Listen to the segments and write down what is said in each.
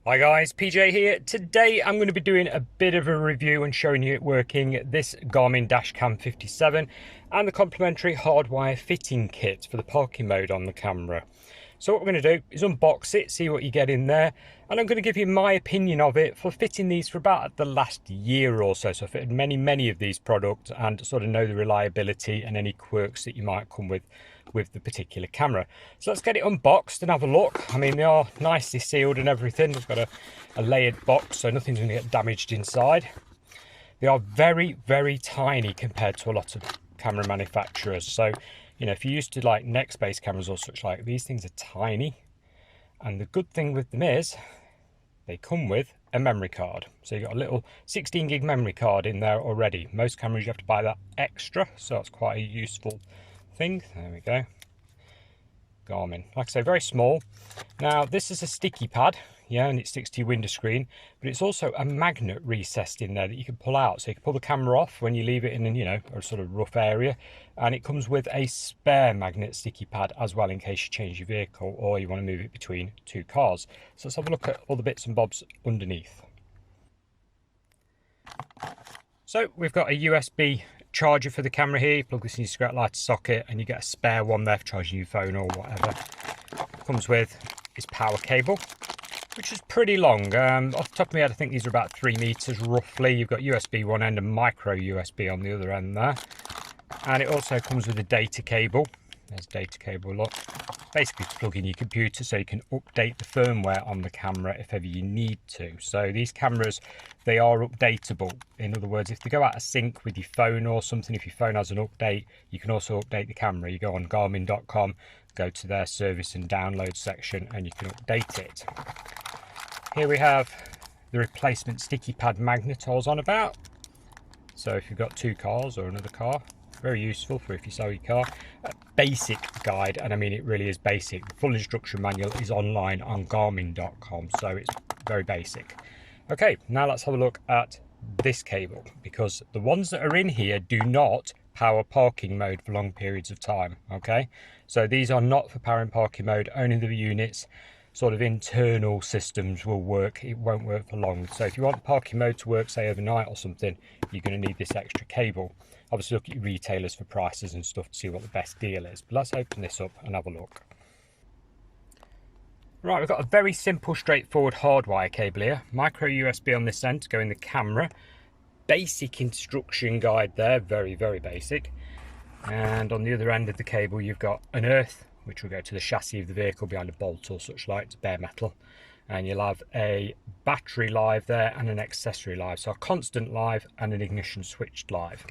Hi guys, PJ here. Today I'm going to be doing a bit of a review and showing you it working this Garmin Dashcam 57 and the complimentary hardwire fitting kit for the parking mode on the camera. So what we're going to do is unbox it, see what you get in there, and I'm going to give you my opinion of it for fitting these for about the last year or so. So I've fitted many of these products and sort of know the reliability and any quirks that you might come with the particular camera. So let's get it unboxed and have a look. I mean, they are nicely sealed and everything. They've got a layered box, so nothing's going to get damaged inside. They are very tiny compared to a lot of camera manufacturers. So, you know, if you're used to like neck-based cameras or such like, these things are tiny. And the good thing with them is they come with a memory card. So you've got a little 16 gig memory card in there already. Most cameras you have to buy that extra, so that's quite a useful thing. There we go. Garmin, like I say, very small. Now this is a sticky pad, yeah, and it sticks to your window screen, but it's also a magnet recessed in there that you can pull out, so you can pull the camera off when you leave it in, you know, a sort of rough area. And it comes with a spare magnet sticky pad as well, in case you change your vehicle or you want to move it between two cars. So let's have a look at all the bits and bobs underneath. So we've got a USB charger for the camera here. You plug this in your scrap lighter socket and you get a spare one there for charging your phone or whatever. Comes with its power cable, which is pretty long. Off the top of my head, I think these are about 3 meters roughly. You've got USB one end and micro USB on the other end there. And it also comes with a data cable. There's data cable, look. Basically to plug in your computer so you can update the firmware on the camera if ever you need to. So these cameras, they are updatable. In other words, if they go out of sync with your phone or something, if your phone has an update, you can also update the camera. You go on Garmin.com, go to their service and download section, and you can update it. Here we have the replacement sticky pad magnet I was on about. So if you've got two cars or another car, very useful for if you sell your car. A basic guide, and I mean it really is basic. The full instruction manual is online on Garmin.com, so it's very basic. Okay, now let's have a look at this cable, because the ones that are in here do not power parking mode for long periods of time. Okay, so these are not for powering parking mode. Only the units sort of internal systems will work. It won't work for long. So if you want parking mode to work, say overnight or something, you're going to need this extra cable. Obviously look at your retailers for prices and stuff to see what the best deal is. But let's open this up and have a look. Right, we've got a very simple, straightforward hardwire cable here. Micro USB on this end to go in the camera. Basic instruction guide there, very basic. And on the other end of the cable you've got an earth, which will go to the chassis of the vehicle behind a bolt or such like. It's bare metal. And you'll have a battery live there and an accessory live, so a constant live and an ignition switched live.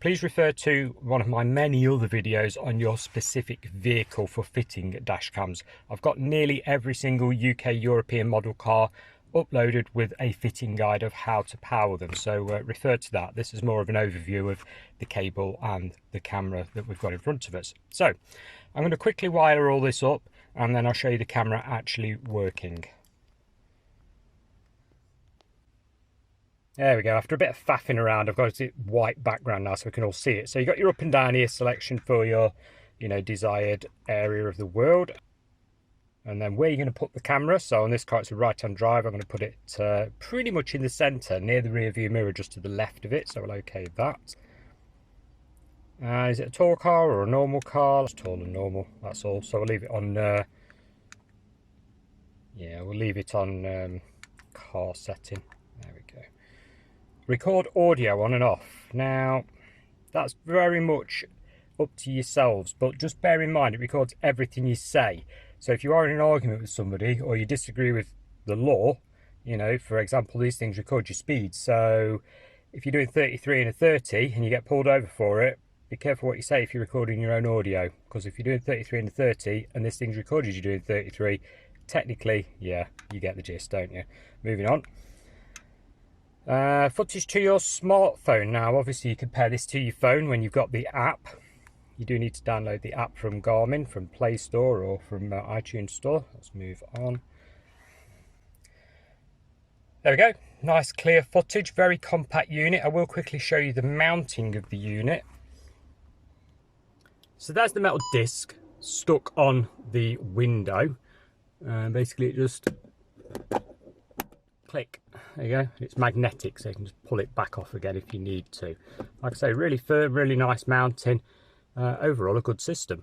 Please refer to one of my many other videos on your specific vehicle for fitting dash cams. I've got nearly every single UK European model car uploaded with a fitting guide of how to power them, so refer to that. This is more of an overview of the cable and the camera that we've got in front of us. So I'm going to quickly wire all this up and then I'll show you the camera actually working. There we go. After a bit of faffing around, I've got a white background now so we can all see it. So you've got your up and down ear selection for your, you know, desired area of the world. And then where you're going to put the camera. So on this car, it's a right-hand drive. I'm going to put it pretty much in the centre, near the rear view mirror, just to the left of it. So we'll OK that. Is it a tall car or a normal car? It's tall and normal, that's all. So we'll leave it on, yeah, we'll leave it on car setting. There we go. Record audio on and off. Now, that's very much up to yourselves, but just bear in mind it records everything you say. So if you are in an argument with somebody or you disagree with the law, you know, for example, these things record your speed. So if you're doing 33 and a 30 and you get pulled over for it, be careful what you say if you're recording your own audio, because if you're doing 33 and a 30 and this thing's recorded you doing 33, technically, yeah, you get the gist, don't you? Moving on. Footage to your smartphone. Now obviously you can pair this to your phone when you've got the app. You do need to download the app from Garmin, from Play Store or from iTunes Store. Let's move on. There we go, nice clear footage, very compact unit. I will quickly show you the mounting of the unit. So there's the metal disc stuck on the window. Basically it just click. There you go. It's magnetic, so you can just pull it back off again if you need to. Like I say, really firm, really nice mounting. Overall, a good system.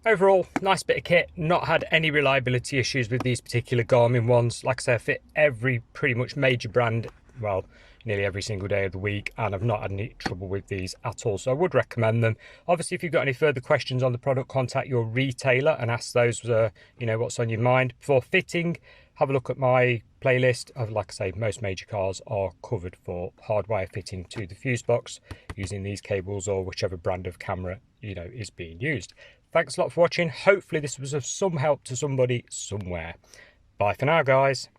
Overall, nice bit of kit. Not had any reliability issues with these particular Garmin ones. Like I say, I fit every pretty much major brand, well, nearly every single day of the week, and I've not had any trouble with these at all, so I would recommend them. Obviously, if you've got any further questions on the product, contact your retailer and ask those, you know, what's on your mind. Before fitting, have a look at my playlist of, like I say, most major cars are covered for hardwire fitting to the fuse box using these cables or whichever brand of camera, you know, is being used. Thanks a lot for watching. Hopefully this was of some help to somebody somewhere. Bye for now, guys.